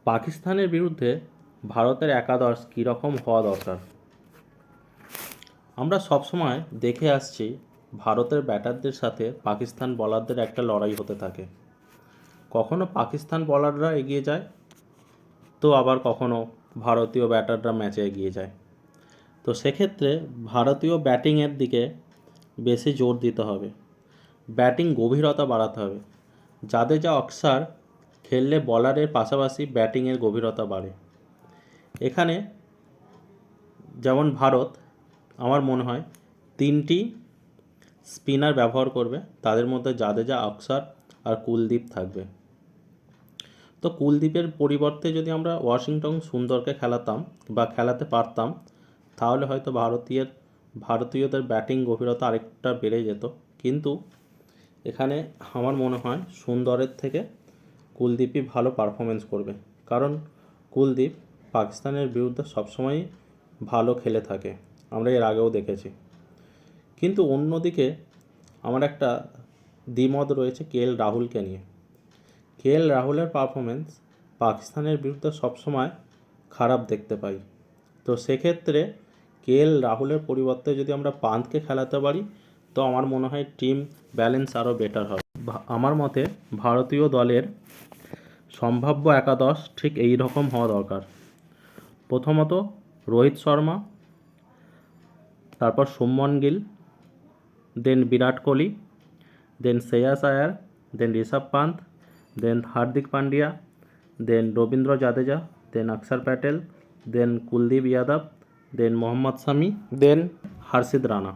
পাকিস্তানের বিরুদ্ধে ভারতের একাদশ কীরকম হওয়া দরকার? আমরা সবসময় দেখে আসছি ভারতের ব্যাটারদের সাথে পাকিস্তান বোলারদের একটা লড়াই হতে থাকে। কখনো পাকিস্তান বোলাররা এগিয়ে যায়, তো আবার কখনো ভারতীয় ব্যাটাররা ম্যাচে এগিয়ে যায়। তো সেক্ষেত্রে ভারতীয় ব্যাটিংয়ের দিকে বেশি জোর দিতে হবে, ব্যাটিং গভীরতা বাড়াতে হবে। জাদেজা অক্সার খেললে বলারের পাশাপাশি ব্যাটিংয়ের গভীরতা বাড়ে। এখানে যেমন ভারত আমার মনে হয় তিনটি স্পিনার ব্যবহার করবে, তাদের মধ্যে জাদেজা, অক্সার আর কুলদীপ থাকবে। তো কুলদীপের পরিবর্তে যদি আমরা ওয়াশিংটন সুন্দরকে খেলাতাম বা খেলাতে পারতাম, তাহলে হয়তো ভারতীয়দের ব্যাটিং গভীরতা আরেকটা বেড়ে যেত। কিন্তু এখানে আমার মনে হয় সুন্দরের থেকে কুলদীপই ভালো পারফরমেন্স করবে, কারণ কুলদীপ পাকিস্তানের বিরুদ্ধে সবসময়ই ভালো খেলে থাকে, আমরা এর আগেও দেখেছি। কিন্তু অন্যদিকে আমার একটা দ্বিমত রয়েছে রাহুলকে নিয়ে। রাহুলের পারফরমেন্স পাকিস্তানের বিরুদ্ধে সবসময় খারাপ দেখতে পাই। তো সেক্ষেত্রে রাহুলের পরিবর্তে যদি আমরা পান্থকে খেলাতে পারি, তো আমার মনে হয় টিম ব্যালেন্স আরও বেটার হবে। আমার মতে ভারতীয় দলের সম্ভাব্য একাদশ ঠিক এই রকম হওয়া দরকার। প্রথমত রোহিত শর্মা, তারপর শুভমন গিল, দেন বিরাট কোহলি, দেন শ্রেয়াস আয়ার, দেন ঋষভ পান্থ, দেন হার্দিক পান্ডিয়া, দেন রবীন্দ্র জাদেজা, দেন অক্ষর প্যাটেল, দেন কুলদীপ যাদব, দেন মোহাম্মদ শামি, দেন হর্ষিত রানা।